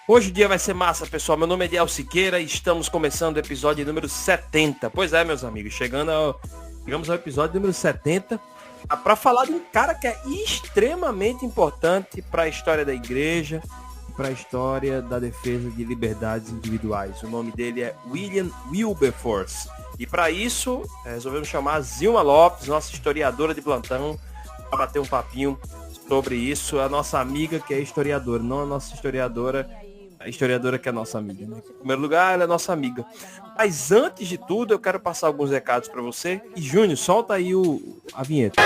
Hoje o dia vai ser massa, pessoal. Meu nome é Diel Siqueira e estamos começando o episódio número 70. Pois é, meus amigos, chegamos ao episódio número 70 para falar de um cara que é extremamente importante para a história da igreja, para a história da defesa de liberdades individuais. O nome dele é William Wilberforce. E para isso, resolvemos chamar a Zilma Lopes, nossa historiadora de plantão, para bater um papinho sobre isso. A nossa amiga que é historiadora, não a nossa historiadora, a historiadora que é nossa amiga, né? Em primeiro lugar, ela é nossa amiga. Mas antes de tudo, eu quero passar alguns recados para você. E Júnior, solta aí a vinheta.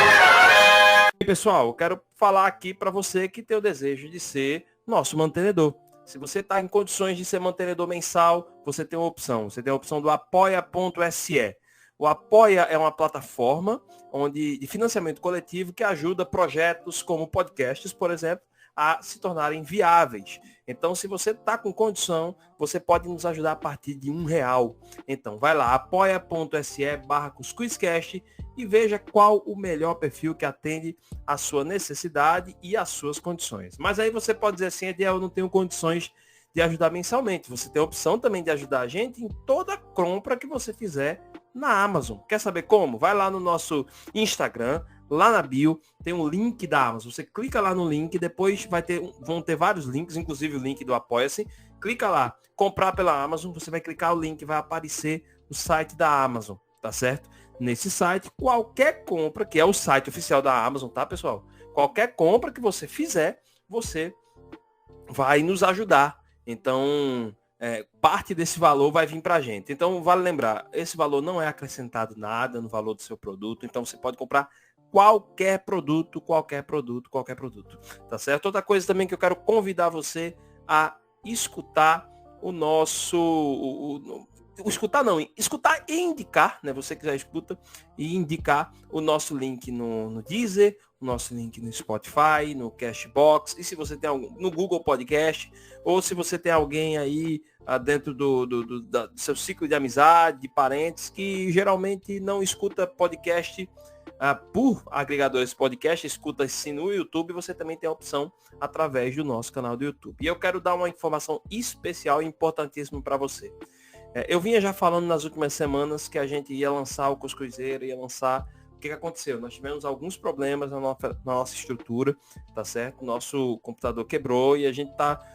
E pessoal, eu quero falar aqui para você que tem o desejo de ser nosso mantenedor. Se você está em condições de ser mantenedor mensal, você tem uma opção. Você tem a opção do apoia.se. O Apoia é uma plataforma de financiamento coletivo que ajuda projetos como podcasts, por exemplo, a se tornarem viáveis. Então, se você está com condição, você pode nos ajudar a partir de R$1. Então, vai lá, apoia.se/cuscuzcast e veja qual o melhor perfil que atende à sua necessidade e às suas condições. Mas aí você pode dizer assim, Ediel, eu não tenho condições de ajudar mensalmente. Você tem a opção também de ajudar a gente em toda compra que você fizer na Amazon. Quer saber como? Vai lá no nosso Instagram, lá na bio, tem um link da Amazon. Você clica lá no link, depois vão ter vários links, inclusive o link do Apoia-se. Clica lá, comprar pela Amazon, você vai clicar o link, vai aparecer o site da Amazon, tá certo? Nesse site, qualquer compra, que é o site oficial da Amazon, tá, pessoal? Qualquer compra que você fizer, você vai nos ajudar. Então, parte desse valor vai vir pra gente. Então, vale lembrar, esse valor não é acrescentado nada no valor do seu produto, então você pode comprar qualquer produto, tá certo? Outra coisa também que eu quero convidar você a escutar o nosso... escutar e indicar, né? Você que já escuta e indicar o nosso link no Deezer, o nosso link no Spotify, no Cashbox, e se você tem algum no Google Podcast, ou se você tem alguém aí dentro do seu ciclo de amizade, de parentes, que geralmente não escuta podcast por agregadores de podcast, escuta sim no YouTube, você também tem a opção através do nosso canal do YouTube. E eu quero dar uma informação especial e importantíssima para você. Eu vinha já falando nas últimas semanas que a gente ia lançar o Cuscuzeiro, ia lançar... O que aconteceu? Nós tivemos alguns problemas na nossa estrutura, tá certo? Nosso computador quebrou e a gente está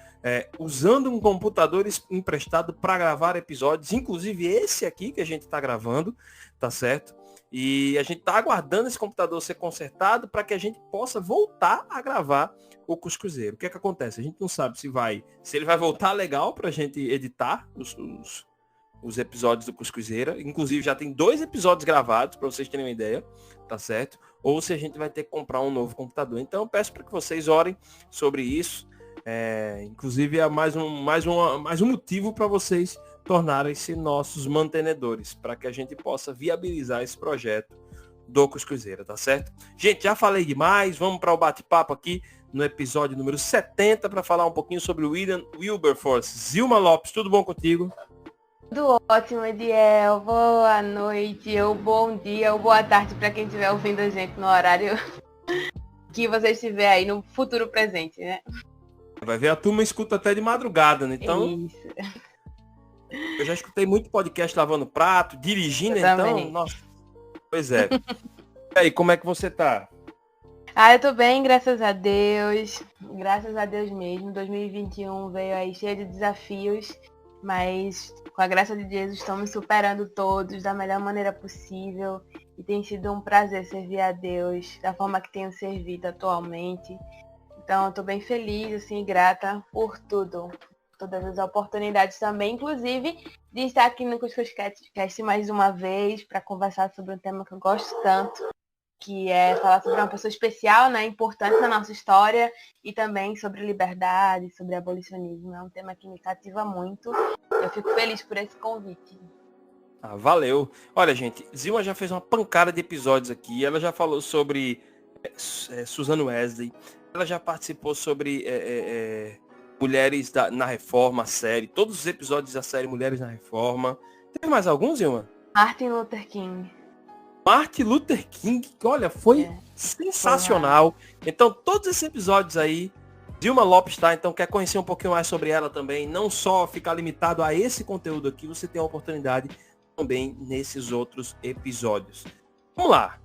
usando um computador emprestado para gravar episódios, inclusive esse aqui que a gente está gravando, tá certo? E a gente está aguardando esse computador ser consertado para que a gente possa voltar a gravar o Cuscuzeiro. O que acontece? A gente não sabe se ele vai voltar legal para a gente editar os episódios do Cuscuzeira. Inclusive já tem 2 episódios gravados, para vocês terem uma ideia, tá certo? Ou se a gente vai ter que comprar um novo computador. Então eu peço para que vocês orem sobre isso. Inclusive é mais um motivo para vocês tornarem-se nossos mantenedores, para que a gente possa viabilizar esse projeto do Cuscuzeira, tá certo? Gente, já falei demais, vamos para o bate-papo aqui no episódio número 70 para falar um pouquinho sobre o William Wilberforce. Zilma Lopes, tudo bom contigo? Tudo ótimo, Ediel. Boa noite, ou bom dia, ou boa tarde para quem estiver ouvindo a gente no horário que você estiver aí no futuro presente, né? Vai ver, a turma escuta até de madrugada, né? Então, isso. Eu já escutei muito podcast lavando prato, dirigindo, Eu então, também. nossa. Pois é. E aí, como é que você tá? Eu tô bem, graças a Deus. Graças a Deus mesmo. 2021 veio aí cheio de desafios, mas com a graça de Deus estamos superando todos da melhor maneira possível. E tem sido um prazer servir a Deus da forma que tenho servido atualmente. Então eu tô bem feliz, assim, grata por tudo. Todas as oportunidades também, inclusive de estar aqui no Cuscuzcast mais uma vez para conversar sobre um tema que eu gosto tanto, que é falar sobre uma pessoa especial, né, importante na nossa história, e também sobre liberdade, sobre abolicionismo. É um tema que me cativa muito. Eu fico feliz por esse convite. Valeu. Olha, gente, Zilma já fez uma pancada de episódios aqui. Ela já falou sobre Susan Wesley. Ela já participou sobre Mulheres na Reforma, a série. Todos os episódios da série Mulheres na Reforma. Tem mais alguns, Zilma? Martin Luther King. Martin Luther King, olha, foi sensacional. Então, todos esses episódios aí Dilma Lopes, tá? Então quer conhecer um pouquinho mais sobre ela também, não só ficar limitado a esse conteúdo aqui, você tem a oportunidade também nesses outros episódios. Vamos lá.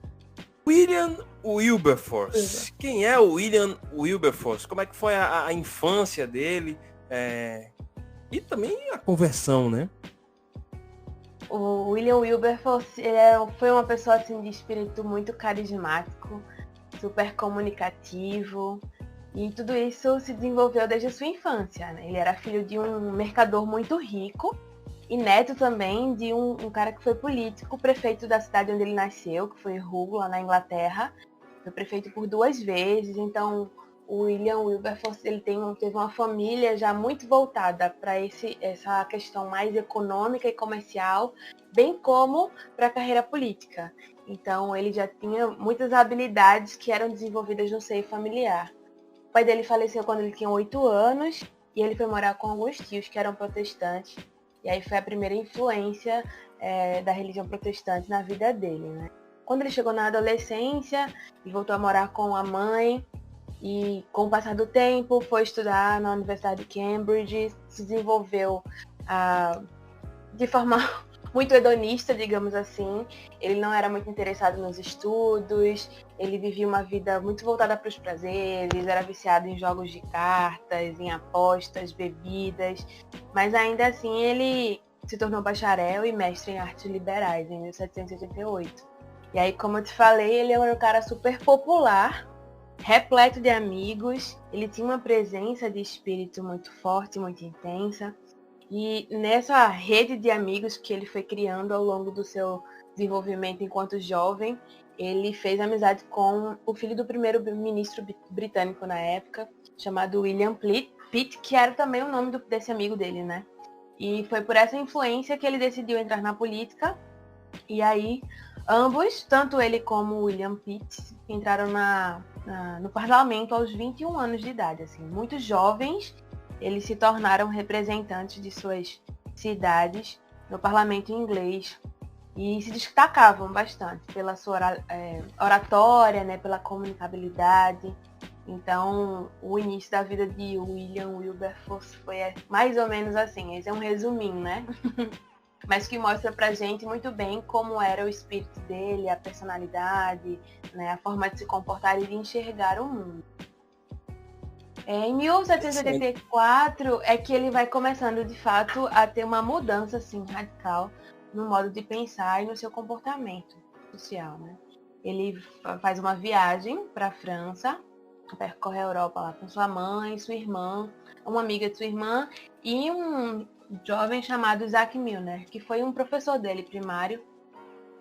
William Wilberforce. Quem é o William Wilberforce? Como é que foi a infância dele? E também a conversão, né? O William Wilberforce foi uma pessoa assim, de espírito muito carismático, super comunicativo, e tudo isso se desenvolveu desde a sua infância, né? Ele era filho de um mercador muito rico e neto também de um cara que foi político, prefeito da cidade onde ele nasceu, que foi Hull, lá na Inglaterra. Foi prefeito por 2 vezes, então o William Wilberforce ele teve uma família já muito voltada para essa questão mais econômica e comercial, bem como para a carreira política. Então ele já tinha muitas habilidades que eram desenvolvidas no seio familiar. O pai dele faleceu quando ele tinha 8 anos e ele foi morar com alguns tios que eram protestantes. E aí foi a primeira influência da religião protestante na vida dele, né? Quando ele chegou na adolescência, ele voltou a morar com a mãe e, com o passar do tempo, foi estudar na Universidade de Cambridge, se desenvolveu de forma muito hedonista, digamos assim. Ele não era muito interessado nos estudos, ele vivia uma vida muito voltada para os prazeres, era viciado em jogos de cartas, em apostas, bebidas, mas ainda assim ele se tornou bacharel e mestre em artes liberais em 1788. E aí, como eu te falei, ele era um cara super popular, repleto de amigos, ele tinha uma presença de espírito muito forte, muito intensa. E nessa rede de amigos que ele foi criando ao longo do seu desenvolvimento enquanto jovem, ele fez amizade com o filho do primeiro-ministro britânico na época, chamado William Pitt, que era também o nome desse amigo dele, né? E foi por essa influência que ele decidiu entrar na política. E aí, ambos, tanto ele como o William Pitt, entraram no parlamento aos 21 anos de idade, assim, muito jovens. Eles se tornaram representantes de suas cidades no parlamento inglês e se destacavam bastante pela sua oratória, né, pela comunicabilidade. Então, o início da vida de William Wilberforce foi mais ou menos assim. Esse é um resuminho, né? Mas que mostra pra gente muito bem como era o espírito dele, a personalidade, né, a forma de se comportar e de enxergar o mundo. Em 1784 é que ele vai começando, de fato, a ter uma mudança assim, radical no modo de pensar e no seu comportamento social, né? Ele faz uma viagem para a França, percorre a Europa lá com sua mãe, sua irmã, uma amiga de sua irmã e um jovem chamado Isaac Milner, que foi um professor dele primário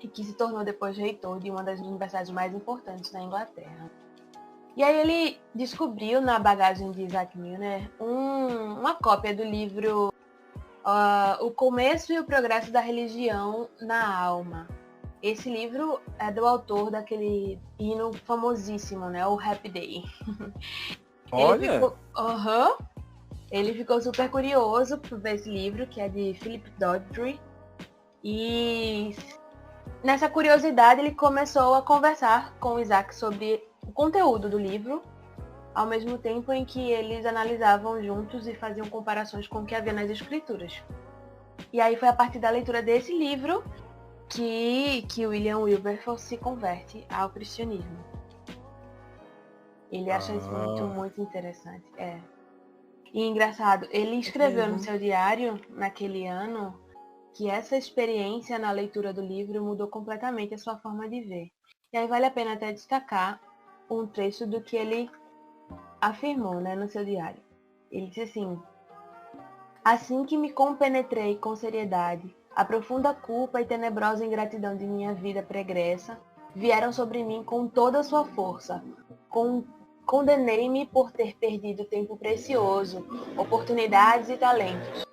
e que se tornou depois reitor de uma das universidades mais importantes na Inglaterra. E aí ele descobriu na bagagem de Isaac Milner uma cópia do livro O Começo e o Progresso da Religião na Alma. Esse livro é do autor daquele hino famosíssimo, né? O Happy Day. Olha! Ele ficou super curioso por ver esse livro, que é de Philip Dodry. E nessa curiosidade ele começou a conversar com o Isaac sobre o conteúdo do livro, ao mesmo tempo em que eles analisavam juntos e faziam comparações com o que havia nas escrituras. E aí foi a partir da leitura desse livro que William Wilberforce se converte ao cristianismo. Ele acha isso muito interessante. E engraçado, ele escreveu no seu diário, naquele ano, que essa experiência na leitura do livro mudou completamente a sua forma de ver. E aí vale a pena até destacar um trecho do que ele afirmou, né, no seu diário. Ele disse assim: assim que me compenetrei com seriedade, a profunda culpa e tenebrosa ingratidão de minha vida pregressa vieram sobre mim com toda a sua força. Condenei-me por ter perdido tempo precioso, oportunidades e talentos.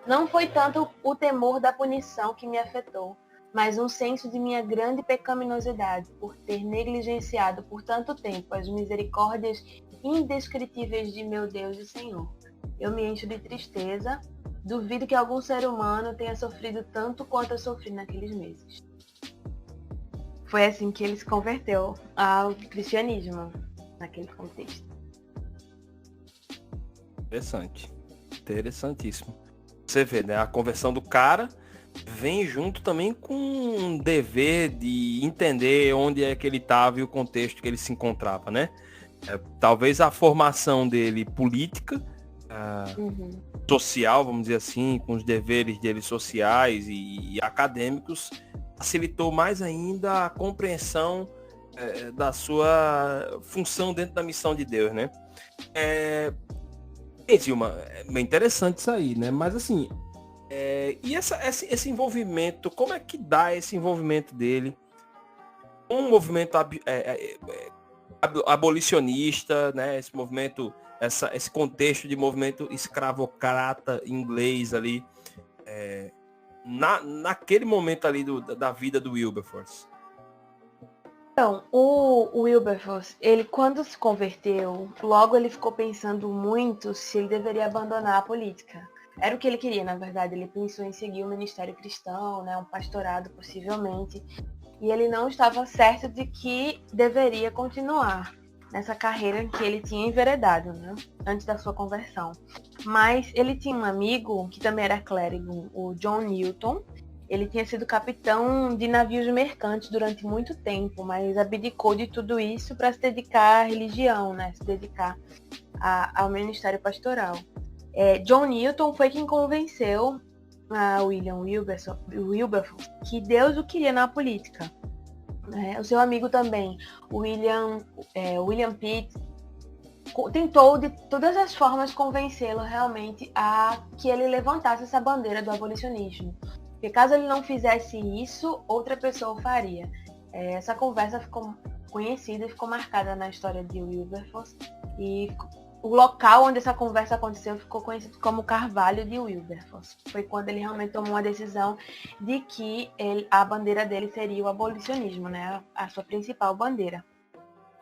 Não foi tanto o temor da punição que me afetou, mas um senso de minha grande pecaminosidade por ter negligenciado por tanto tempo as misericórdias indescritíveis de meu Deus e Senhor. Eu me encho de tristeza, duvido que algum ser humano tenha sofrido tanto quanto eu sofri naqueles meses. Foi assim que ele se converteu ao cristianismo, naquele contexto. Interessante. Interessantíssimo. Você vê, né? A conversão do cara vem junto também com um dever de entender onde é que ele estava e o contexto que ele se encontrava, né? Talvez a formação dele política, social, vamos dizer assim, com os deveres dele sociais e acadêmicos, facilitou mais ainda a compreensão da sua função dentro da missão de Deus, né? Dilma, é bem interessante isso aí, né? Mas assim, e esse envolvimento, como é que dá esse envolvimento dele com um movimento abolicionista, né? Esse movimento, esse contexto de movimento escravocrata inglês ali, naquele momento ali da vida do Wilberforce? Então, o Wilberforce, ele quando se converteu, logo ele ficou pensando muito se ele deveria abandonar a política. Era o que ele queria, na verdade. Ele pensou em seguir o ministério cristão, né, um pastorado possivelmente. E ele não estava certo de que deveria continuar nessa carreira que ele tinha enveredado, né, antes da sua conversão. Mas ele tinha um amigo que também era clérigo, o John Newton. Ele tinha sido capitão de navios mercantes durante muito tempo, mas abdicou de tudo isso para se dedicar à religião, né? Se dedicar ao ministério pastoral. John Newton foi quem convenceu a William Wilberforce que Deus o queria na política. O seu amigo também, William Pitt, tentou de todas as formas convencê-lo realmente a que ele levantasse essa bandeira do abolicionismo. Porque caso ele não fizesse isso, outra pessoa faria. Essa conversa ficou conhecida e ficou marcada na história de Wilberforce. E o local onde essa conversa aconteceu ficou conhecido como Carvalho de Wilberforce. Foi quando ele realmente tomou a decisão de que a bandeira dele seria o abolicionismo, né? A sua principal bandeira.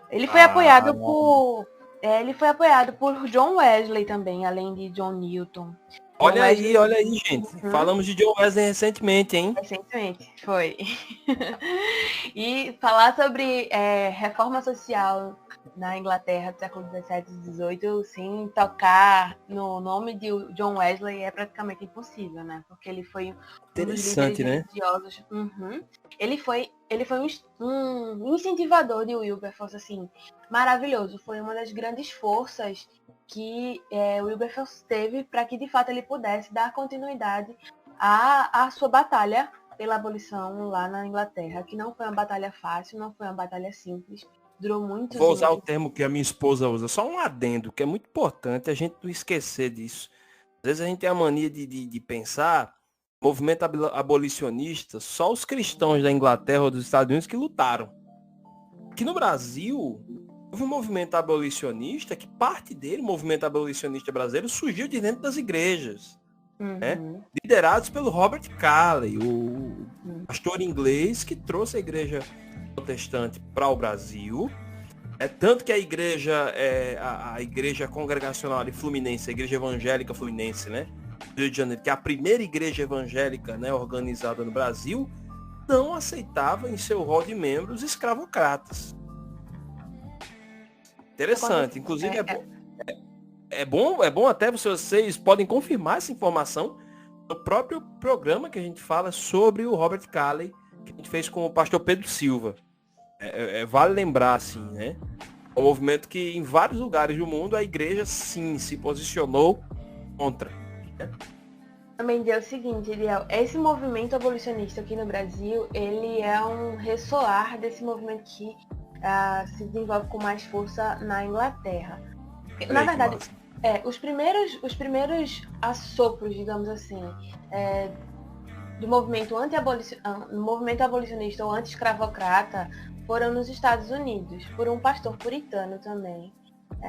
Ele foi apoiado por John Wesley também, além de John Newton. Olha aí, gente. Falamos de John Wesley recentemente, hein? Recentemente, foi. E falar sobre reforma social na Inglaterra do século XVII e XVIII sem tocar no nome de John Wesley é praticamente impossível, né? Porque ele foi um dos líderes religiosos. Ele foi um incentivador de Wilberforce, assim, maravilhoso. Foi uma das grandes forças que Wilberforce teve para que de fato ele pudesse dar continuidade à sua batalha pela abolição lá na Inglaterra, que não foi uma batalha fácil, não foi uma batalha simples, durou muitos Vou usar o termo que a minha esposa usa, só um adendo, que é muito importante a gente não esquecer disso. Às vezes a gente tem a mania de pensar movimento abolicionista, só os cristãos da Inglaterra ou dos Estados Unidos que lutaram. Aqui no Brasil, houve um movimento abolicionista que parte dele, o movimento abolicionista brasileiro, surgiu de dentro das igrejas. Né? Liderados pelo Robert Calley, o pastor inglês que trouxe a igreja protestante para o Brasil. Tanto que a igreja congregacional fluminense, a igreja evangélica fluminense, né, do Rio de Janeiro, que é a primeira igreja evangélica, né, organizada no Brasil, não aceitava em seu rol de membros escravocratas. Interessante. Inclusive é bom até vocês podem confirmar essa informação no próprio programa que a gente fala sobre o Robert Calley, que a gente fez com o pastor Pedro Silva. Vale lembrar, assim, né? É um movimento que em vários lugares do mundo a igreja, sim, se posicionou contra. Né? Também deu o seguinte, Eliel, esse movimento abolicionista aqui no Brasil, ele é um ressoar desse movimento que se desenvolve com mais força na Inglaterra. Na verdade, os primeiros assopros, digamos assim, do movimento abolicionista ou anti-escravocrata foram nos Estados Unidos, por um pastor puritano também,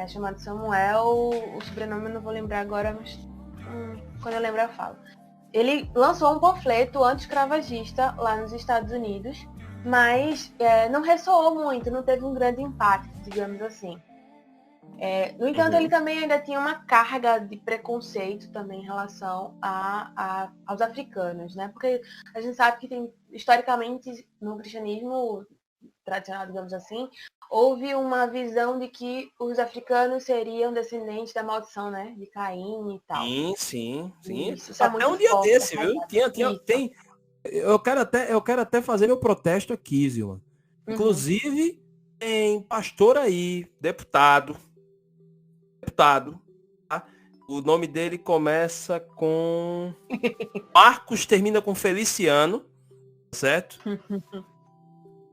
chamado Samuel, o sobrenome eu não vou lembrar agora, mas quando eu lembrar eu falo. Ele lançou um panfleto anti-escravagista lá nos Estados Unidos, mas não ressoou muito, não teve um grande impacto, digamos assim. No entanto, ele também ainda tinha uma carga de preconceito também em relação aos africanos, né? Porque a gente sabe que tem, historicamente, no cristianismo tradicional, digamos assim, houve uma visão de que os africanos seriam descendentes da maldição, né? De Caim e tal. Sim. Isso é Até muito um dia forte. desse, viu? Tem. Eu quero até fazer meu protesto aqui, Zilma. Uhum. Inclusive, tem pastor aí, deputado. Tá? O nome dele começa com Marcos, termina com Feliciano, certo?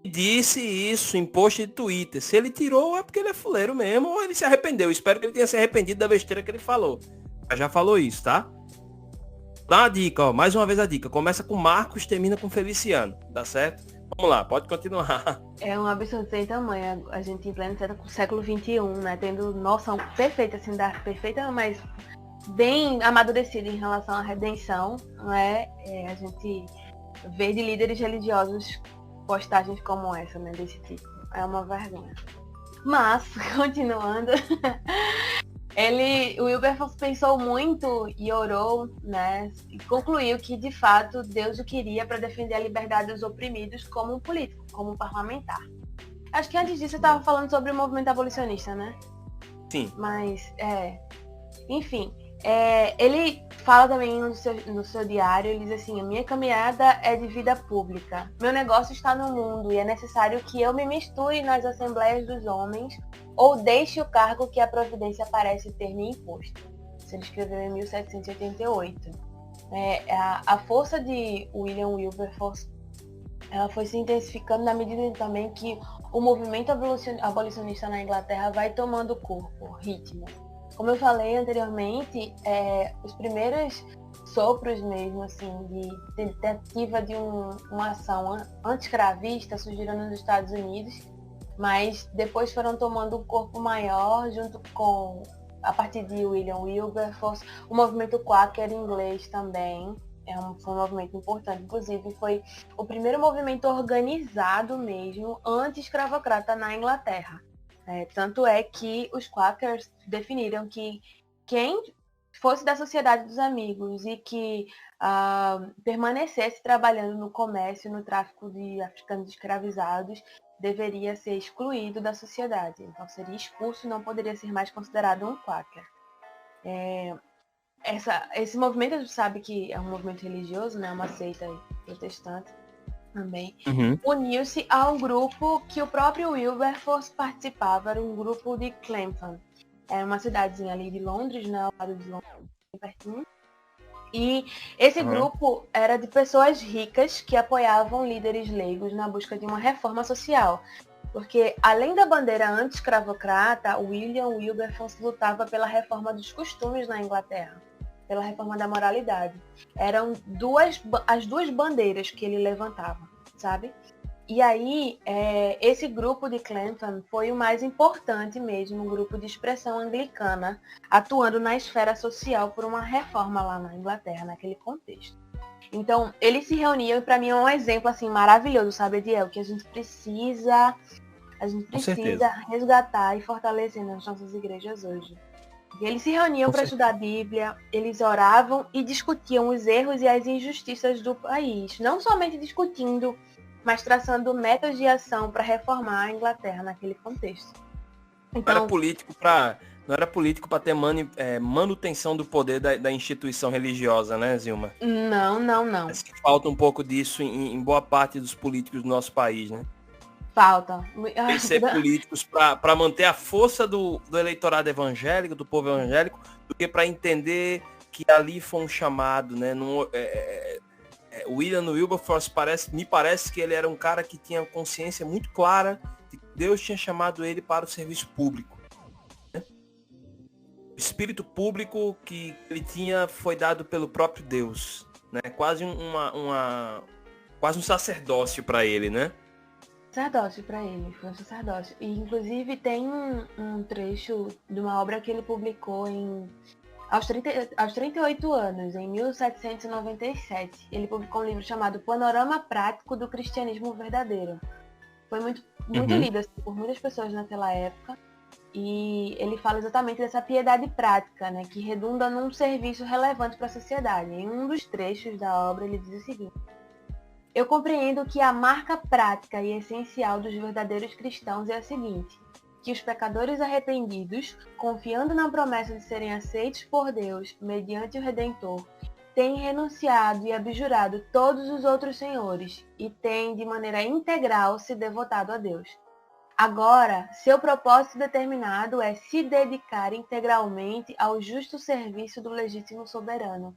Disse isso em post de Twitter. Se ele tirou, é porque ele é fuleiro mesmo, ou ele se arrependeu. Espero que ele tenha se arrependido da besteira que ele falou. Mas já falou isso, tá? Dá uma dica, ó. Mais uma vez a dica. Começa com Marcos, termina com Feliciano. Tá certo? Vamos lá, pode continuar. É um absurdo sem tamanho. A gente em pleno século XXI, né? Tendo noção perfeita, assim, perfeita, mas bem amadurecida em relação à redenção, né? A gente vê de líderes religiosos postagens como essa, né? Desse tipo. É uma vergonha. Mas, continuando, o Wilberforce pensou muito e orou, né? E concluiu que, de fato, Deus o queria para defender a liberdade dos oprimidos como um político, como um parlamentar. Acho que antes disso você estava falando sobre o movimento abolicionista, né? Sim. Mas, enfim, ele fala também no seu diário, ele diz assim: a minha caminhada é de vida pública. Meu negócio está no mundo e é necessário que eu me misture nas assembleias dos homens ou deixe o cargo que a providência parece ter me imposto. Isso ele escreveu em 1788. A força de William Wilberforce, ela foi se intensificando na medida também que o movimento abolicionista na Inglaterra vai tomando corpo, ritmo. Como eu falei anteriormente, os primeiros sopros mesmo, assim, de tentativa de uma ação anti-escravista surgiram nos Estados Unidos, mas depois foram tomando um corpo maior junto com, a partir de William Wilberforce, o movimento Quaker inglês também. Foi um movimento importante, inclusive foi o primeiro movimento organizado mesmo anti-escravocrata na Inglaterra. Tanto é que os Quakers definiram que quem fosse da Sociedade dos Amigos e que permanecesse trabalhando no comércio, no tráfico de africanos escravizados, deveria ser excluído da sociedade. Então seria expulso e não poderia ser mais considerado um Quaker. Esse movimento a gente sabe que é um movimento religioso, né? Uma seita protestante também. Uniu-se a um grupo que o próprio Wilberforce participava, era um grupo de Clapham. Era uma cidadezinha ali de Londres, né? Ao lado de Londres, pertinho. E esse grupo era de pessoas ricas que apoiavam líderes leigos na busca de uma reforma social. Porque, além da bandeira anti-escravocrata, William Wilberforce lutava pela reforma dos costumes na Inglaterra, pela reforma da moralidade. Eram as duas bandeiras que ele levantava, sabe? E aí, esse grupo de Clapham foi o mais importante mesmo, um grupo de expressão anglicana, atuando na esfera social por uma reforma lá na Inglaterra, naquele contexto. Então, eles se reuniam e para mim é um exemplo assim maravilhoso, sabe, Ediel, que a gente precisa resgatar e fortalecer nas nossas igrejas hoje. Eles se reuniam para estudar a Bíblia, eles oravam e discutiam os erros e as injustiças do país, não somente discutindo, mas traçando metas de ação para reformar a Inglaterra naquele contexto. Então, não era político para ter manutenção do poder da instituição religiosa, né, Zilma? Não. Parece que falta um pouco disso em boa parte dos políticos do nosso país, né? Falta. Tem que ser políticos para manter a força do eleitorado evangélico, do povo evangélico, do que para entender que ali foi um chamado, né? William Wilberforce me parece que ele era um cara que tinha consciência muito clara de que Deus tinha chamado ele para o serviço público. Né? O espírito público que ele tinha foi dado pelo próprio Deus, né? Quase quase um sacerdócio para ele, né? Sacerdócio para ele, foi um sacerdócio. E inclusive tem um trecho de uma obra que ele publicou aos 38 anos, em 1797. Ele publicou um livro chamado Panorama Prático do Cristianismo Verdadeiro. Foi muito lido assim, por muitas pessoas naquela época. E ele fala exatamente dessa piedade prática, né, que redunda num serviço relevante para a sociedade. Em um dos trechos da obra ele diz o seguinte: Eu compreendo que a marca prática e essencial dos verdadeiros cristãos é a seguinte: que os pecadores arrependidos, confiando na promessa de serem aceitos por Deus mediante o Redentor, têm renunciado e abjurado todos os outros senhores e têm, de maneira integral, se devotado a Deus. Agora, seu propósito determinado é se dedicar integralmente ao justo serviço do legítimo soberano.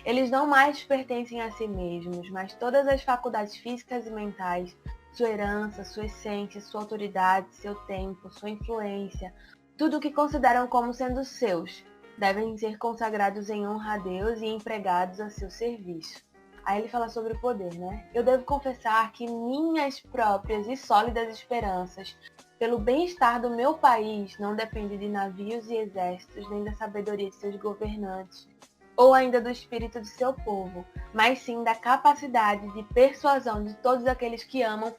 Eles não mais pertencem a si mesmos, mas todas as faculdades físicas e mentais, sua herança, sua essência, sua autoridade, seu tempo, sua influência, tudo o que consideram como sendo seus, devem ser consagrados em honra a Deus e empregados a seu serviço. Aí ele fala sobre o poder, né? Eu devo confessar que minhas próprias e sólidas esperanças pelo bem-estar do meu país não dependem de navios e exércitos, nem da sabedoria de seus governantes, ou ainda do espírito de seu povo, mas sim da capacidade de persuasão de todos aqueles que amam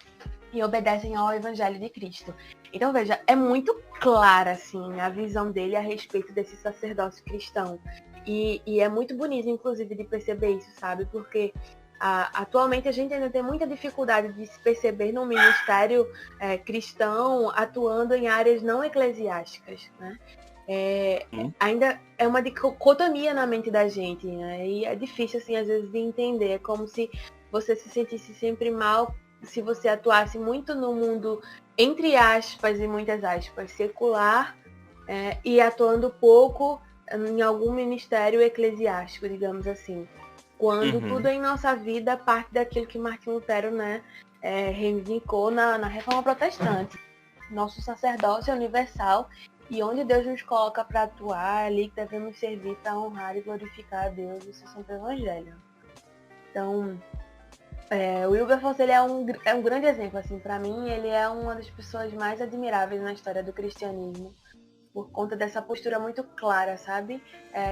e obedecem ao Evangelho de Cristo. Então veja, é muito clara assim, a visão dele a respeito desse sacerdócio cristão. E é muito bonito, inclusive, de perceber isso, sabe? Porque atualmente a gente ainda tem muita dificuldade de se perceber num ministério cristão atuando em áreas não eclesiásticas, né? Ainda é uma dicotomia na mente da gente, né? E é difícil, assim, às vezes, de entender. É como se você se sentisse sempre mal se você atuasse muito no mundo, entre aspas e muitas aspas, secular, e atuando pouco em algum ministério eclesiástico, digamos assim. Quando tudo em nossa vida parte daquilo que Martim Lutero, né, reivindicou na Reforma Protestante. Nosso sacerdócio é universal e onde Deus nos coloca para atuar, é ali que devemos servir para honrar e glorificar a Deus e o seu santo evangelho. Então, o Wilberforce, ele é um grande exemplo, assim, para mim. Ele é uma das pessoas mais admiráveis na história do cristianismo, por conta dessa postura muito clara, sabe?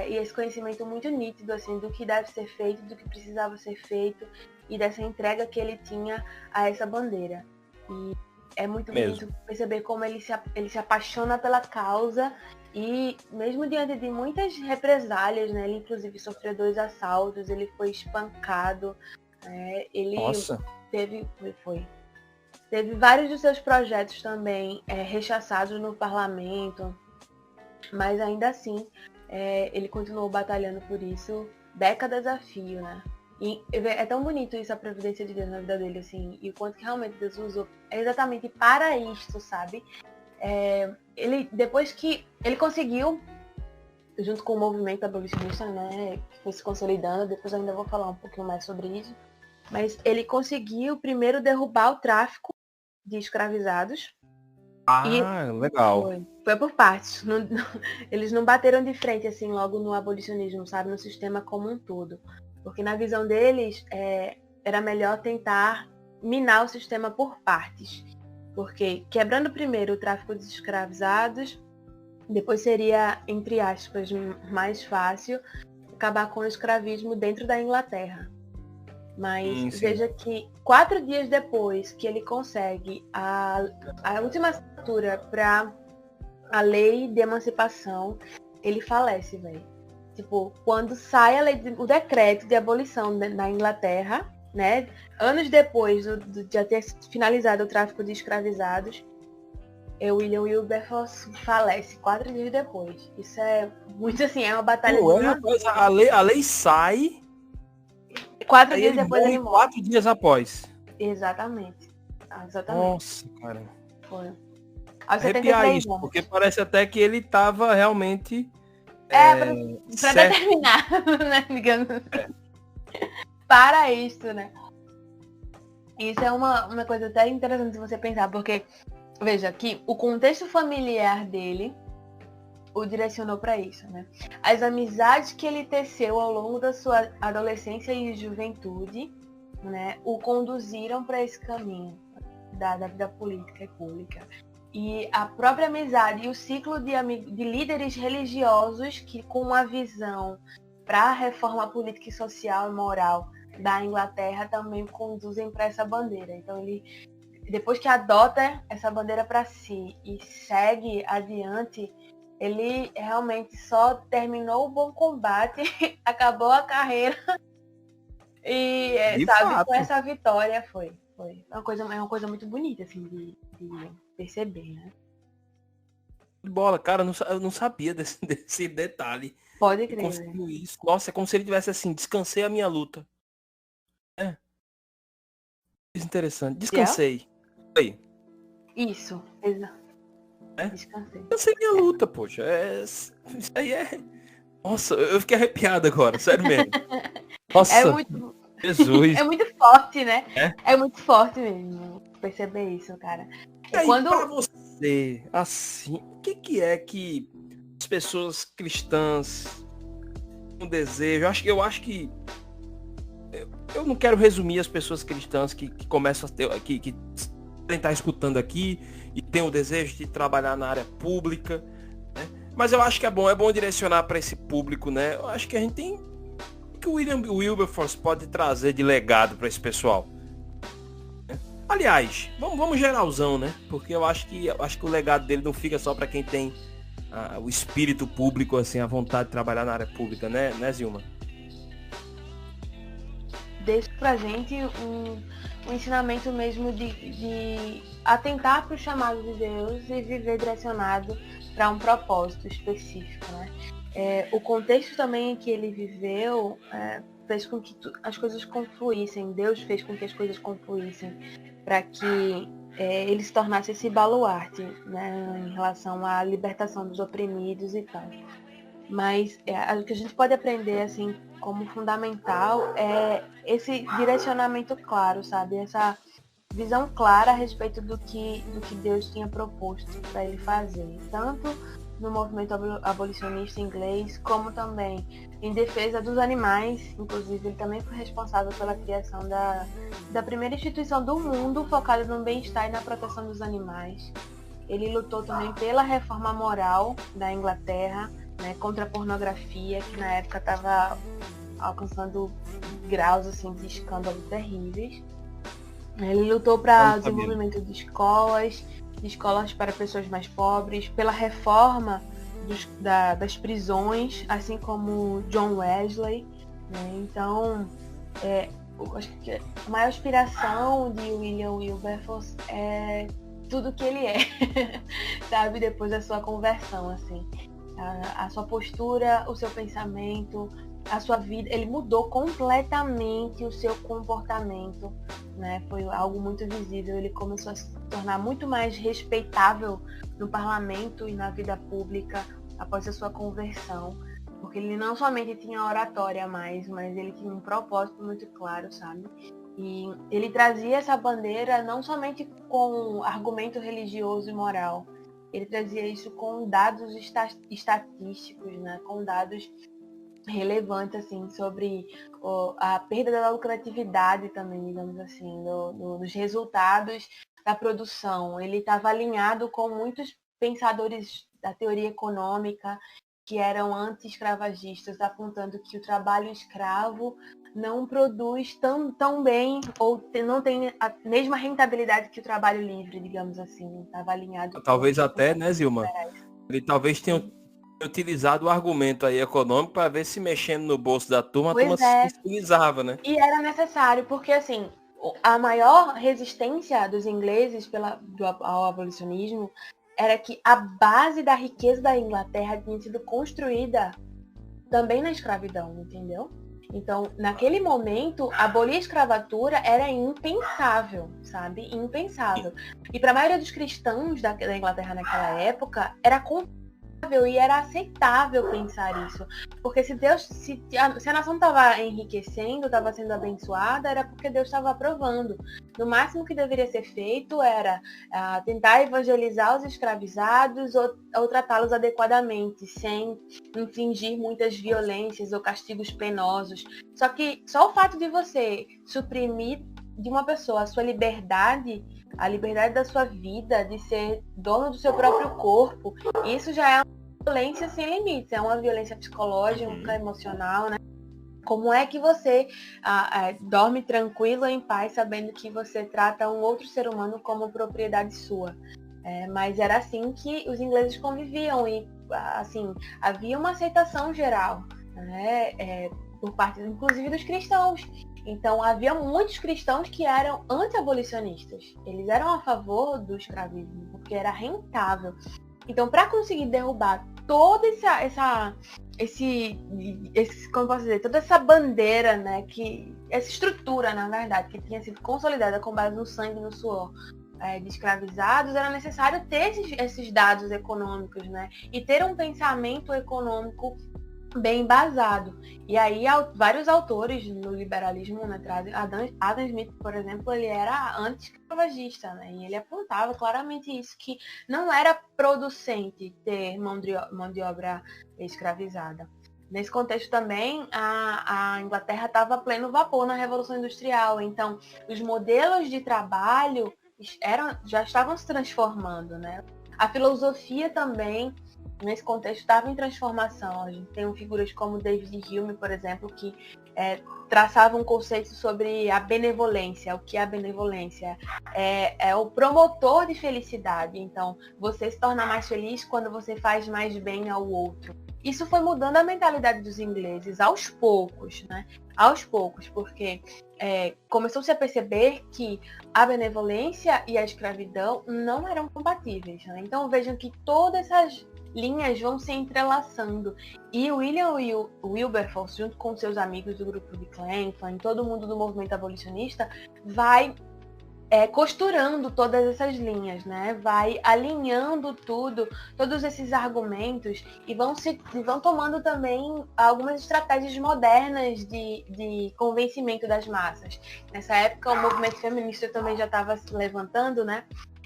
E esse conhecimento muito nítido, assim, do que deve ser feito, do que precisava ser feito, e dessa entrega que ele tinha a essa bandeira. E é muito bonito perceber como ele se apaixona pela causa, e mesmo diante de muitas represálias, né? Ele inclusive sofreu 2 assaltos, ele foi espancado, ele Nossa. teve vários dos seus projetos também rechaçados no parlamento, mas ainda assim ele continuou batalhando por isso, décadas a fio, né? E é tão bonito isso, a providência de Deus na vida dele, assim, e o quanto que realmente Deus usou exatamente para isto, sabe? Ele, depois que ele conseguiu, junto com o movimento abolicionista, né, que foi se consolidando, depois eu ainda vou falar um pouquinho mais sobre isso, mas ele conseguiu primeiro derrubar o tráfico de escravizados. Legal. Foi por partes. Eles não bateram de frente, assim, logo no abolicionismo, sabe? No sistema como um todo. Porque na visão deles, era melhor tentar minar o sistema por partes. Porque quebrando primeiro o tráfico de escravizados, depois seria, entre aspas, mais fácil acabar com o escravismo dentro da Inglaterra. Mas veja que 4 dias depois que ele consegue a última assinatura para a lei de emancipação, ele falece, velho. Tipo, quando sai o decreto de abolição na Inglaterra, né? Anos depois de já ter finalizado o tráfico de escravizados, William Wilberforce falece 4 dias depois. Isso é muito assim, é uma batalha Rapaz, a lei sai. 4 dias depois ele morre. 4 dias após. Exatamente. Nossa, cara. Foi. Arrepiar isso, anos. Porque parece até que ele tava realmente... pra determinar, né, digamos assim. Para isso, né? Isso é uma coisa até interessante você pensar, porque, veja, que o contexto familiar dele o direcionou para isso, né? As amizades que ele teceu ao longo da sua adolescência e juventude, né, o conduziram para esse caminho da vida política e pública. E a própria amizade e o ciclo de líderes religiosos que, com uma visão para a reforma política e social e moral da Inglaterra, também conduzem para essa bandeira. Então, ele, depois que adota essa bandeira para si e segue adiante, ele realmente só terminou o bom combate, acabou a carreira e De sabe, fato. com essa vitória foi. É uma coisa muito bonita, assim, de perceber, né? Bola, cara, eu não sabia desse detalhe. Pode E crer, né? conseguiu isso. Nossa, é como se ele tivesse assim, descansei a minha luta. É, isso é interessante. Fiel? Descansei. Aí, Isso, né? descansei. Descansei minha luta, poxa. Isso aí é. Nossa, eu fiquei arrepiado agora, sério mesmo. É Nossa, muito, Jesus. é muito forte, né? É? É muito forte mesmo perceber isso, cara. E É aí, pra quando você, assim, o que que é que as pessoas cristãs um desejo? Eu acho que eu não quero resumir as pessoas cristãs que começam a ter, que podem estar escutando aqui e tem o desejo de trabalhar na área pública, né? Mas eu acho que é bom direcionar para esse público, né? Eu acho que a gente tem o que o William Wilberforce pode trazer de legado para esse pessoal. Aliás, vamos geralzão, né? Porque eu acho que o legado dele não fica só para quem tem o espírito público, assim, a vontade de trabalhar na área pública, né, Zilma? deixa pra gente um ensinamento mesmo de atentar para o chamado de Deus e viver direcionado para um propósito específico, né? O contexto também em que ele viveu fez com que as coisas confluíssem, Deus fez com que as coisas confluíssem para que ele se tornasse esse baluarte, né, em relação à libertação dos oprimidos e tal. Mas o que a gente pode aprender, assim, como fundamental é esse direcionamento claro, sabe? Essa visão clara a respeito do que Deus tinha proposto para ele fazer. Tanto no movimento abolicionista inglês, como também em defesa dos animais. Inclusive, ele também foi responsável pela criação da primeira instituição do mundo focada no bem-estar e na proteção dos animais. Ele lutou também pela reforma moral da Inglaterra, né, contra a pornografia, que na época estava alcançando graus assim, de escândalo terríveis. Ele lutou para o desenvolvimento de escolas para pessoas mais pobres, pela reforma das prisões, assim como John Wesley, né? Então, eu acho que a maior inspiração de William Wilberforce é tudo que ele é, sabe? Depois da sua conversão, assim. A sua postura, o seu pensamento, a sua vida, ele mudou completamente o seu comportamento, né? Foi algo muito visível, ele começou a se tornar muito mais respeitável no parlamento e na vida pública após a sua conversão, porque ele não somente tinha oratória mais, mas ele tinha um propósito muito claro, sabe? E ele trazia essa bandeira não somente com argumento religioso e moral, ele trazia isso com dados estatísticos, né? Com dados relevantes assim, sobre a perda da lucratividade também, digamos assim, dos resultados da produção. Ele estava alinhado com muitos pensadores da teoria econômica que eram anti-escravagistas, apontando que o trabalho escravo não produz tão bem ou não tem a mesma rentabilidade que o trabalho livre, digamos assim. Estava alinhado Talvez com até, né, Zilma? Ele talvez tenha utilizado o argumento aí econômico para ver se mexendo no bolso da turma, a turma Pois se é, sensibilizava, né? e era necessário, porque assim, a maior resistência dos ingleses ao abolicionismo era que a base da riqueza da Inglaterra tinha sido construída também na escravidão, entendeu? Então, naquele momento, abolir a escravatura era impensável, sabe? Impensável. E para a maioria dos cristãos da Inglaterra naquela época, era e era aceitável pensar isso. Porque se a nação estava enriquecendo, estava sendo abençoada, era porque Deus estava aprovando. No máximo que deveria ser feito era tentar evangelizar os escravizados ou tratá-los adequadamente, sem infligir muitas violências ou castigos penosos. Só que só o fato de você suprimir de uma pessoa a sua liberdade, a liberdade da sua vida, de ser dono do seu próprio corpo, isso já é uma violência sem limites, é uma violência psicológica, emocional, né? Como é que você dorme tranquilo, em paz, sabendo que você trata um outro ser humano como propriedade sua? Mas era assim que os ingleses conviviam e, assim, havia uma aceitação geral, né? Por parte, inclusive, dos cristãos. Então havia muitos cristãos que eram anti-abolicionistas. Eles eram a favor do escravismo, porque era rentável. Então, para conseguir derrubar toda como posso dizer, toda essa bandeira, né, essa estrutura, na verdade, que tinha sido consolidada com base no sangue e no suor de escravizados, era necessário ter esses dados econômicos, né, e ter um pensamento econômico bem embasado. E aí vários autores no liberalismo, né, trazem Adam Smith, por exemplo, ele era anti-escravagista, né, e ele apontava claramente isso, que não era producente ter mão de obra escravizada. Nesse contexto também, a Inglaterra estava a pleno vapor na Revolução Industrial, então os modelos de trabalho já estavam se transformando, né? A filosofia também, nesse contexto, estava em transformação. A gente tem figuras como David Hume, por exemplo, que traçava um conceito sobre a benevolência. O que é a benevolência? É o promotor de felicidade. Então, você se torna mais feliz quando você faz mais bem ao outro. Isso foi mudando a mentalidade dos ingleses aos poucos, né? Aos poucos, porque começou-se a perceber que a benevolência e a escravidão não eram compatíveis, né? Então vejam que todas essas linhas vão se entrelaçando. E William Wilberforce, junto com seus amigos do grupo de Clanton, todo mundo do movimento abolicionista, vai costurando todas essas linhas, né? Vai alinhando todos esses argumentos e vão tomando também algumas estratégias modernas de convencimento das massas. Nessa época o movimento feminista também já estava se levantando, né?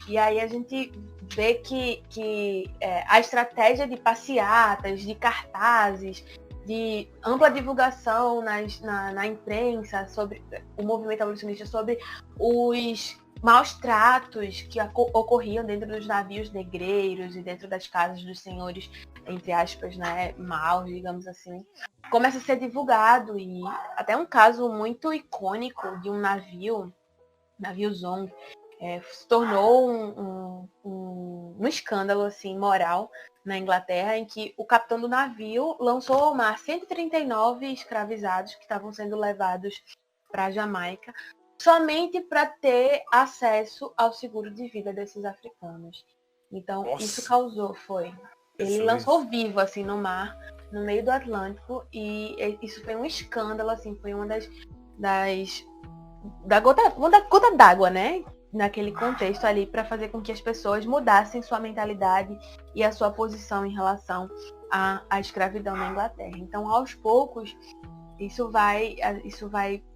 E aí a gente vê que a estratégia de passeatas, de cartazes, de ampla divulgação na imprensa sobre o movimento abolicionista, sobre os maus tratos que ocorriam dentro dos navios negreiros e dentro das casas dos senhores, entre aspas, né, maus, digamos assim, começa a ser divulgado. E até um caso muito icônico de um navio Zong, se tornou um escândalo assim, moral na Inglaterra, em que o capitão do navio lançou ao mar 139 escravizados que estavam sendo levados para a Jamaica, somente para ter acesso ao seguro de vida desses africanos. Então, Nossa. Isso causou, ele lançou vivo assim no mar, no meio do Atlântico, e isso foi um escândalo, assim, foi uma da gota d'água, né? Naquele contexto ali, para fazer com que as pessoas mudassem sua mentalidade e a sua posição em relação à escravidão na Inglaterra. Então, aos poucos,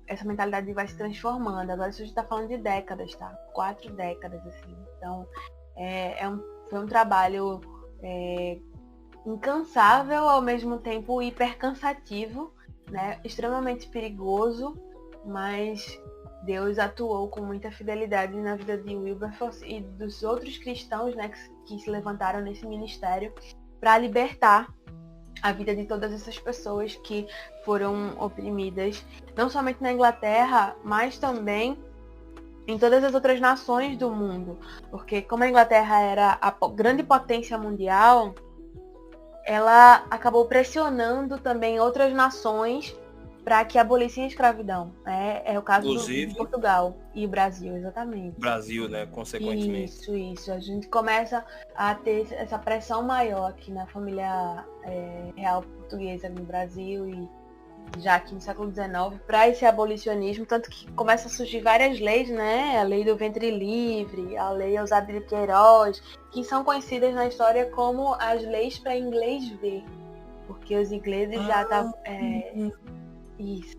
essa mentalidade vai se transformando. Agora isso a gente está falando de décadas, tá? 4 décadas, assim. Então, foi um trabalho incansável, ao mesmo tempo hipercansativo, né? Extremamente perigoso, mas Deus atuou com muita fidelidade na vida de Wilberforce e dos outros cristãos, né, que se levantaram nesse ministério para libertar a vida de todas essas pessoas que foram oprimidas, não somente na Inglaterra, mas também em todas as outras nações do mundo. Porque como a Inglaterra era a grande potência mundial, ela acabou pressionando também outras nações para que abolissem a escravidão. É o caso de Portugal e Brasil, exatamente. Brasil, né, consequentemente. Isso. A gente começa a ter essa pressão maior aqui na família real portuguesa no Brasil e já aqui no século XIX para esse abolicionismo, tanto que começa a surgir várias leis, né? A lei do ventre livre, a lei Eusébio de Queiroz, que são conhecidas na história como as leis para inglês ver, porque os ingleses já estavam isso.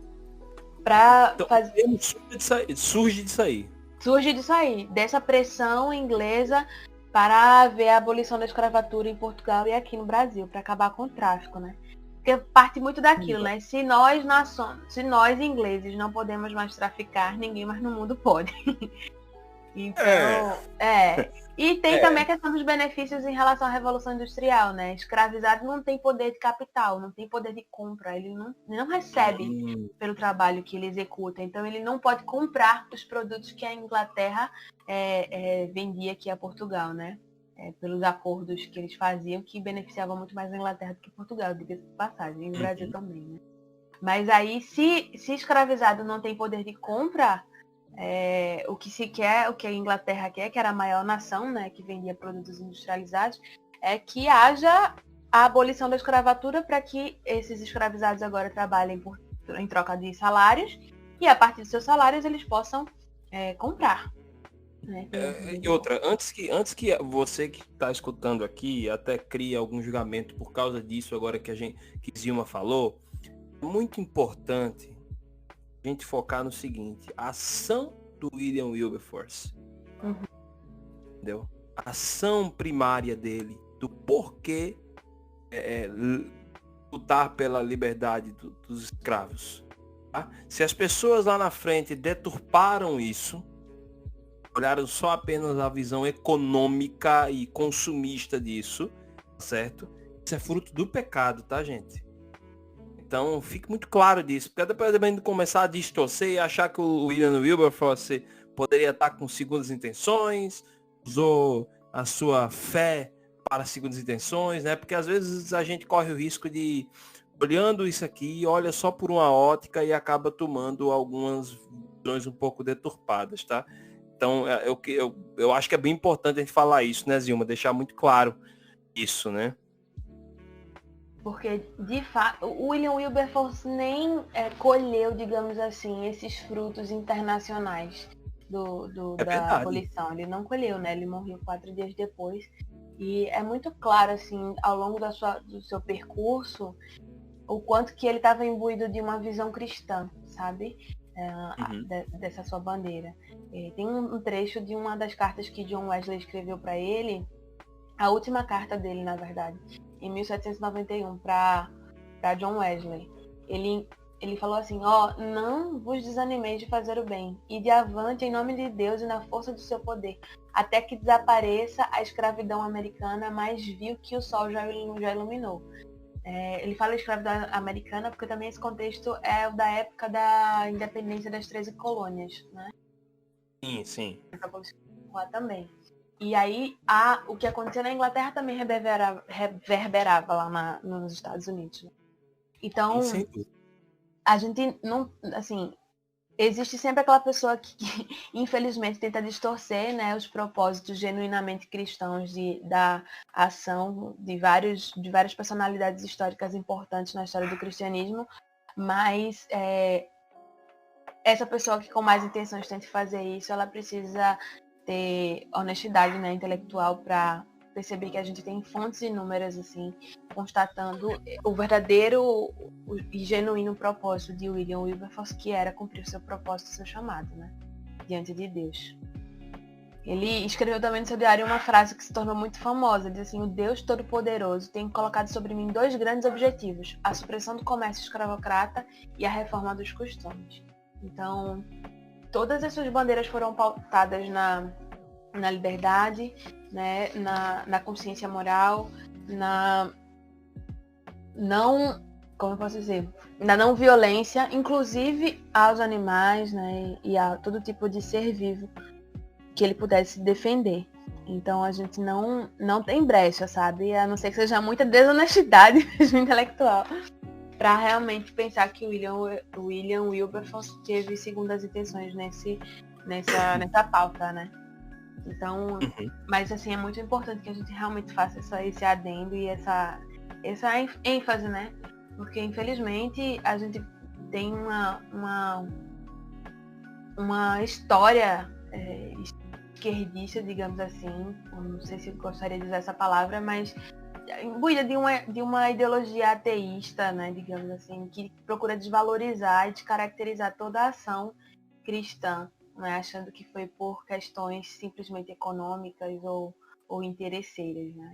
Então, surge disso aí. Surge disso aí, dessa pressão inglesa para ver a abolição da escravatura em Portugal e aqui no Brasil, para acabar com o tráfico, né? Porque parte muito daquilo, né? Se nós ingleses não podemos mais traficar, ninguém mais no mundo pode. Então, E tem também a questão dos benefícios em relação à Revolução Industrial, né? Escravizado não tem poder de capital, não tem poder de compra, ele não recebe pelo trabalho que ele executa, então ele não pode comprar os produtos que a Inglaterra vendia aqui a Portugal, né? Pelos acordos que eles faziam, que beneficiavam muito mais a Inglaterra do que Portugal, diga-se de passagem, e o Brasil também, né? Mas aí, se escravizado não tem poder de compra, o que se quer, o que a Inglaterra quer, que era a maior nação, né, que vendia produtos industrializados, é que haja a abolição da escravatura para que esses escravizados agora trabalhem em troca de salários e a partir dos seus salários eles possam comprar. Né? E outra, antes que você que está escutando aqui até crie algum julgamento por causa disso agora que Zilma falou, é muito importante a gente focar no seguinte: a ação do William Wilberforce, entendeu? A ação primária dele, do porquê lutar pela liberdade dos escravos. Tá? Se as pessoas lá na frente deturparam isso, olharam só apenas a visão econômica e consumista disso, certo? Isso é fruto do pecado, tá, gente? Então, fique muito claro disso, porque depois de começar a distorcer e achar que o William Wilberforce poderia estar com segundas intenções, usou a sua fé para segundas intenções, né? Porque às vezes a gente corre o risco de, olhando isso aqui, olha só por uma ótica e acaba tomando algumas visões um pouco deturpadas, tá? Então, eu acho que é bem importante a gente falar isso, né, Zilma? Deixar muito claro isso, né? Porque, de fato, o William Wilberforce nem colheu, digamos assim, esses frutos internacionais da abolição. Ele não colheu, né? Ele morreu 4 dias depois. E é muito claro, assim, ao longo do seu percurso, o quanto que ele estava imbuído de uma visão cristã, sabe? Dessa sua bandeira. Tem um trecho de uma das cartas que John Wesley escreveu para ele, a última carta dele, na verdade, em 1791, para John Wesley. Ele falou assim: não vos desanimeis de fazer o bem, e de avante em nome de Deus e na força do seu poder, até que desapareça a escravidão americana mais vil que o sol já iluminou. Ele fala escravidão americana porque também esse contexto é o da época da independência das 13 colônias, né? Sim. Lá também. E aí, o que aconteceu na Inglaterra também reverberava lá nos Estados Unidos. Né? Então, a gente não, assim, existe sempre aquela pessoa que infelizmente, tenta distorcer, né, os propósitos genuinamente cristãos da ação de várias personalidades históricas importantes na história do cristianismo, mas essa pessoa que com mais intenções tente fazer isso, ela precisa ter honestidade, né, intelectual para perceber que a gente tem fontes inúmeras, assim, constatando o verdadeiro e genuíno propósito de William Wilberforce, que era cumprir o seu propósito, o seu chamado, né, diante de Deus. Ele escreveu também no seu diário uma frase que se tornou muito famosa, diz assim: o Deus Todo-Poderoso tem colocado sobre mim 2 grandes objetivos, a supressão do comércio escravocrata e a reforma dos costumes. Então, todas essas bandeiras foram pautadas na liberdade, né, na consciência moral, na não violência, inclusive aos animais, né, e a todo tipo de ser vivo que ele pudesse defender. Então a gente não tem brecha, sabe? A não ser que seja muita desonestidade mesmo intelectual, para realmente pensar que o William Wilberforce teve segundas intenções nessa pauta, né? Então, mas assim, é muito importante que a gente realmente faça esse adendo e essa ênfase, né? Porque infelizmente a gente tem uma história esquerdista, digamos assim, não sei se eu gostaria de usar essa palavra, mas imbuída de uma ideologia ateísta, né, digamos assim, que procura desvalorizar e descaracterizar toda a ação cristã, né, achando que foi por questões simplesmente econômicas ou interesseiras, né?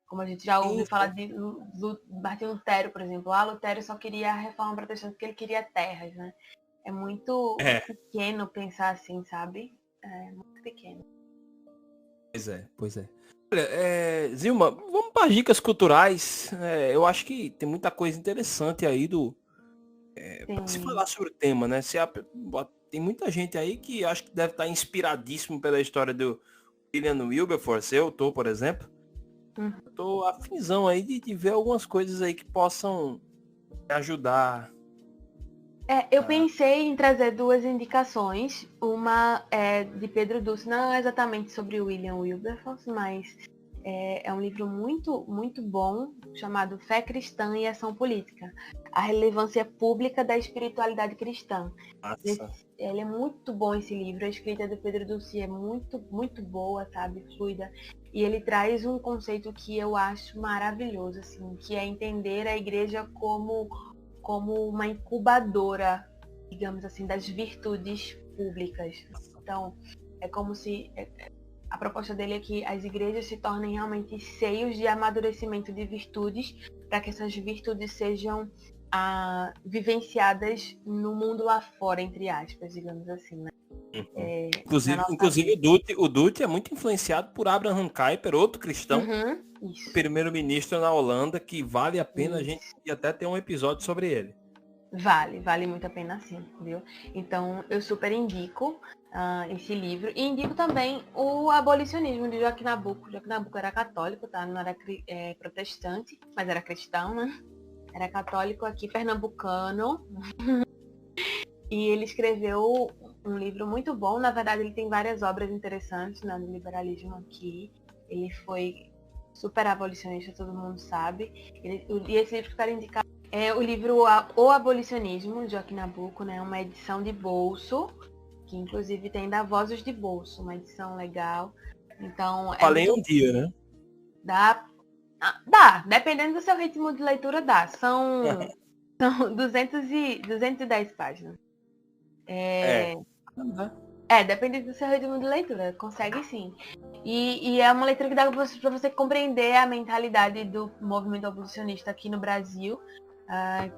Como a gente já ouviu falar de Martim Lutero, por exemplo. Lutero só queria a reforma protestante porque ele queria terras, né? É muito pequeno pensar assim, sabe? É muito pequeno. Pois é. Olha, Zilma, vamos para dicas culturais. Eu acho que tem muita coisa interessante aí para se falar sobre o tema, né? Tem muita gente aí que acho que deve estar inspiradíssimo pela história do William Wilberforce. Eu tô, por exemplo. Tô afinzão aí de ver algumas coisas aí que possam me ajudar Eu pensei em trazer duas indicações. Uma é de Pedro Dulce, não é exatamente sobre William Wilberforce, mas é um livro muito, muito bom, chamado Fé Cristã e Ação Política. A relevância pública da espiritualidade cristã. Nossa. Ele é muito bom, esse livro. A escrita do Pedro Dulce é muito, muito boa, sabe? Fluida. E ele traz um conceito que eu acho maravilhoso, assim, que é entender a igreja como uma incubadora, digamos assim, das virtudes públicas. Então, é como se a proposta dele é que as igrejas se tornem realmente seios de amadurecimento de virtudes, para que essas virtudes sejam vivenciadas no mundo lá fora, entre aspas, digamos assim, né? Inclusive o Dutti é muito influenciado por Abraham Kuyper, outro cristão, primeiro-ministro na Holanda, que vale a pena a gente até ter um episódio sobre ele. Vale muito a pena sim, viu? Então eu super indico esse livro. E indico também o Abolicionismo de Joaquim Nabuco. Joaquim Nabuco era católico, tá? Não era protestante, mas era cristão, né? Era católico aqui, pernambucano. E ele escreveu um livro muito bom. Na verdade, ele tem várias obras interessantes, né, do liberalismo aqui. Ele foi super abolicionista, todo mundo sabe. E esse livro que eu quero indicar é o livro O Abolicionismo, de Joaquim Nabuco, né? Uma edição de bolso, que inclusive tem da Vozes de Bolso, uma edição legal. Então, Falei um dia, né? Dá, dependendo do seu ritmo de leitura, dá. São 210 páginas. Depende do seu ritmo de leitura, consegue sim. E é uma leitura que dá para você compreender a mentalidade do movimento abolicionista aqui no Brasil,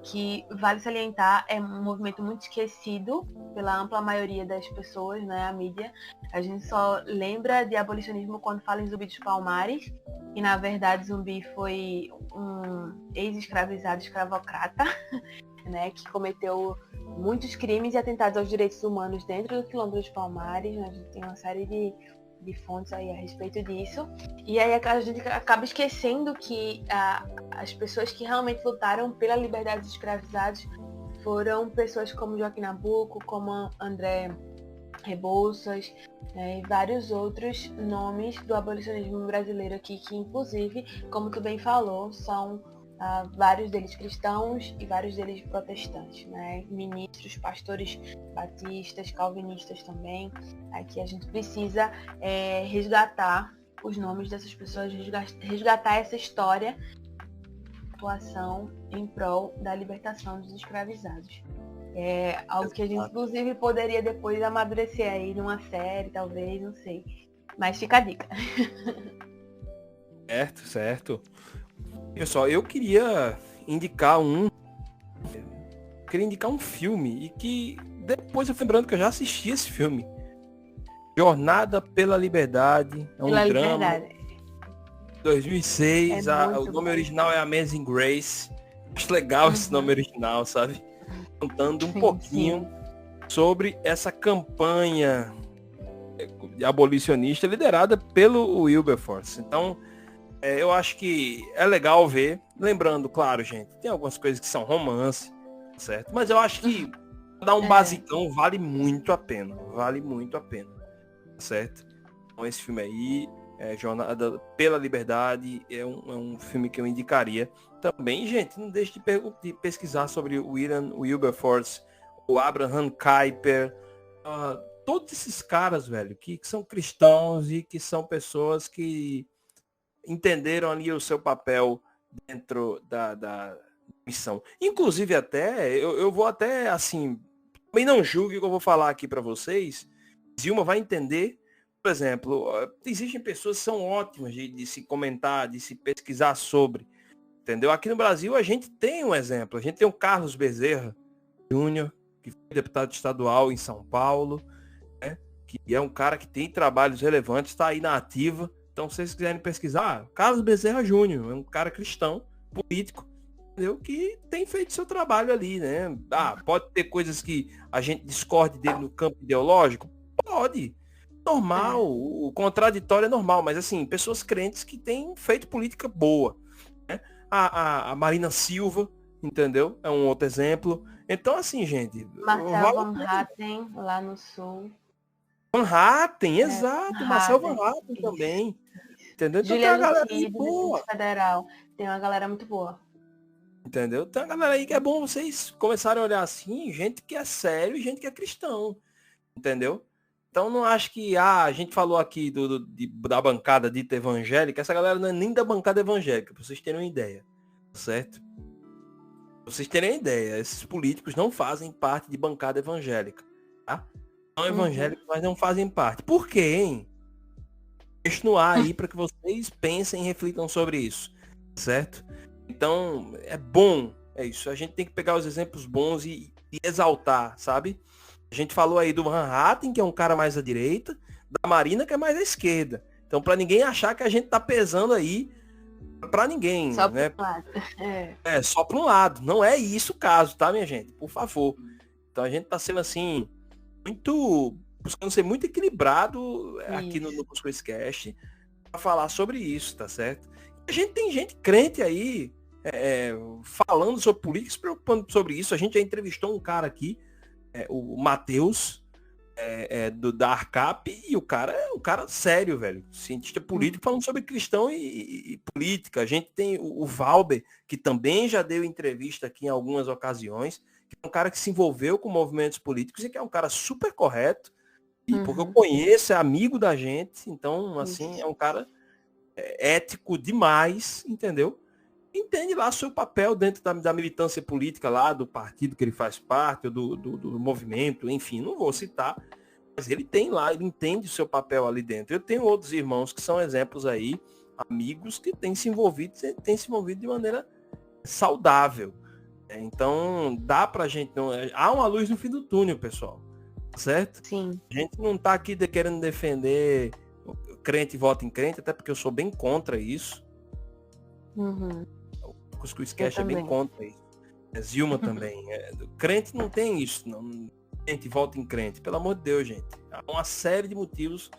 que, vale salientar, é um movimento muito esquecido pela ampla maioria das pessoas, né, a mídia. A gente só lembra de abolicionismo quando fala em Zumbi dos Palmares, e na verdade Zumbi foi um ex-escravizado escravocrata, né, que cometeu muitos crimes e atentados aos direitos humanos dentro do Quilombo dos Palmares. A gente tem uma série de fontes aí a respeito disso. E aí a gente acaba esquecendo que as pessoas que realmente lutaram pela liberdade dos escravizados foram pessoas como Joaquim Nabuco, como André Rebouças, e vários outros nomes do abolicionismo brasileiro aqui, que inclusive, como tu bem falou, são vários deles cristãos e vários deles protestantes, né? Ministros, pastores batistas, calvinistas também. Aqui a gente precisa resgatar os nomes dessas pessoas, resgatar essa história, atuação em prol da libertação dos escravizados. É algo que a gente inclusive poderia depois amadurecer aí numa série, talvez, não sei. Mas fica a dica. Certo. Pessoal, eu queria indicar um filme e que depois eu fui lembrando que eu já assisti esse filme. Jornada pela Liberdade, é um drama. 2006, o nome original é Amazing Grace. Acho legal esse nome original, sabe? Contando um pouquinho sobre essa campanha abolicionista liderada pelo Wilberforce. Então, eu acho que é legal ver. Lembrando, claro, gente, tem algumas coisas que são romance, certo? Mas eu acho que dar um basicão vale muito a pena. Certo? Então esse filme aí, Jornada pela Liberdade, é um filme que eu indicaria. Também, gente, não deixe de pesquisar sobre o William Wilberforce, o Abraham Kuyper, todos esses caras, velho, que são cristãos e que são pessoas que entenderam ali o seu papel dentro da missão. Inclusive até, eu vou até, assim, também não julgue o que eu vou falar aqui para vocês. Zilma vai entender, por exemplo, existem pessoas que são ótimas de se comentar, de se pesquisar sobre, entendeu? Aqui no Brasil a gente tem um exemplo, a gente tem o Carlos Bezerra Júnior, que foi deputado estadual em São Paulo, né? Que é um cara que tem trabalhos relevantes, está aí na ativa. Então, se vocês quiserem pesquisar, Carlos Bezerra Júnior é um cara cristão, político, entendeu? Que tem feito seu trabalho ali, né? Pode ter coisas que a gente discorde dele no campo ideológico? Pode. Normal, o contraditório é normal, mas assim, pessoas crentes que têm feito política boa, né? A Marina Silva, entendeu? É um outro exemplo. Então, assim, gente... Marcel Van Hatten, lá no Sul. Van Hatten, exato. Marcel Van Hatten isso, também. Entendeu? Então Júlia tem uma galera Lucidi, aí do boa. Distrito Federal. Tem uma galera muito boa. Entendeu? Tem uma galera aí que é bom vocês começarem a olhar assim, gente que é sério e gente que é cristão. Entendeu? Então não acho que a gente falou aqui da bancada dita evangélica, essa galera não é nem da bancada evangélica, para vocês terem uma ideia. Certo? Pra vocês terem uma ideia, esses políticos não fazem parte de bancada evangélica. Tá? São evangélicos, mas não fazem parte. Por quê, hein? Deixo no ar aí para que vocês pensem e reflitam sobre isso. Certo? Então, é bom. É isso. A gente tem que pegar os exemplos bons e exaltar, sabe? A gente falou aí do Van Hatten, que é um cara mais à direita, da Marina, que é mais à esquerda. Então, para ninguém achar que a gente tá pesando aí para ninguém, só né? Para um lado. Só para um lado. Não é isso o caso, tá, minha gente? Por favor. Então, a gente tá sendo assim buscando ser muito equilibrado aqui no Cuscuzcast para falar sobre isso, tá certo? A gente tem gente crente aí falando sobre política, se preocupando sobre isso. A gente já entrevistou um cara aqui, o Matheus, da Arcap, e o cara é um cara sério, velho. Cientista político falando sobre cristão e política. A gente tem o Valber, que também já deu entrevista aqui em algumas ocasiões, que é um cara que se envolveu com movimentos políticos e que é um cara super correto, e porque eu conheço, é amigo da gente, então, assim, é um cara ético demais, entendeu? Entende lá seu papel dentro da militância política lá, do partido que ele faz parte, do movimento, enfim, não vou citar, mas ele tem lá, ele entende o seu papel ali dentro. Eu tenho outros irmãos que são exemplos aí, amigos que têm se envolvido de maneira saudável. Então, dá pra gente... há uma luz no fim do túnel, pessoal. Certo? Sim. A gente não tá aqui querendo defender crente vota em crente, até porque eu sou bem contra isso. O Cuscuzcast é bem contra isso. Zilma também. Crente não tem isso, não. Crente vota em crente. Pelo amor de Deus, gente. Há uma série de motivos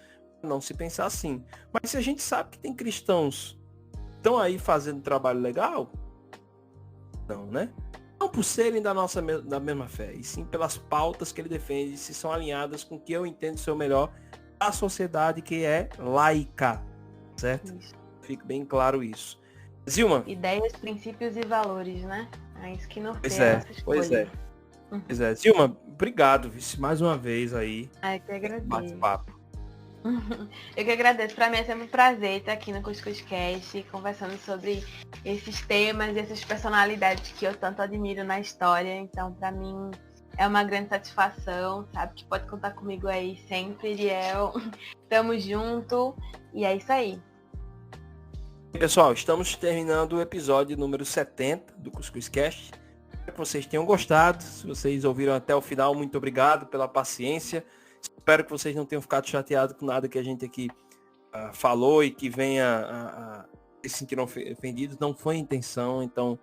para não se pensar assim. Mas se a gente sabe que tem cristãos que estão aí fazendo trabalho legal, não, né? Não por serem da mesma fé, e sim pelas pautas que ele defende, se são alinhadas com o que eu entendo ser o melhor da sociedade, que é laica, certo? Isso. Fique bem claro isso. Zilma. Ideias, princípios e valores, né? É isso que não Pois é. Zilma, obrigado, mais uma vez aí. Eu que agradeço. Bate-papo. Eu que agradeço. Para mim é sempre um prazer estar aqui no Cuscuzcast, conversando sobre esses temas e essas personalidades que eu tanto admiro na história. Então, para mim, é uma grande satisfação, sabe? Que pode contar comigo aí sempre, Eliel. Tamo junto. E é isso aí. Pessoal, estamos terminando o episódio número 70 do Cuscuzcast. Espero que vocês tenham gostado. Se vocês ouviram até o final, muito obrigado pela paciência. Espero que vocês não tenham ficado chateados com nada que a gente aqui falou e que venha a se sentiram ofendidos. Não foi a intenção, então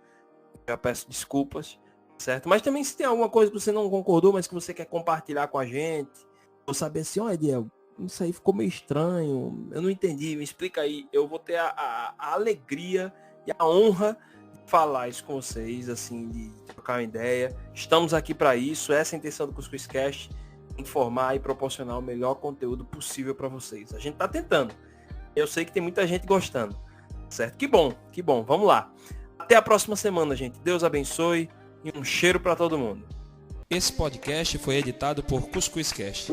já peço desculpas, certo? Mas também se tem alguma coisa que você não concordou, mas que você quer compartilhar com a gente, ou saber assim, ó, Ediel, isso aí ficou meio estranho, eu não entendi, me explica aí. Eu vou ter a alegria e a honra de falar isso com vocês, assim, de trocar uma ideia. Estamos aqui para isso, essa é a intenção do Cuscuzcast, informar e proporcionar o melhor conteúdo possível para vocês. A gente tá tentando. Eu sei que tem muita gente gostando, certo? Que bom. Vamos lá. Até a próxima semana, gente. Deus abençoe e um cheiro para todo mundo. Esse podcast foi editado por Cuscuzcast.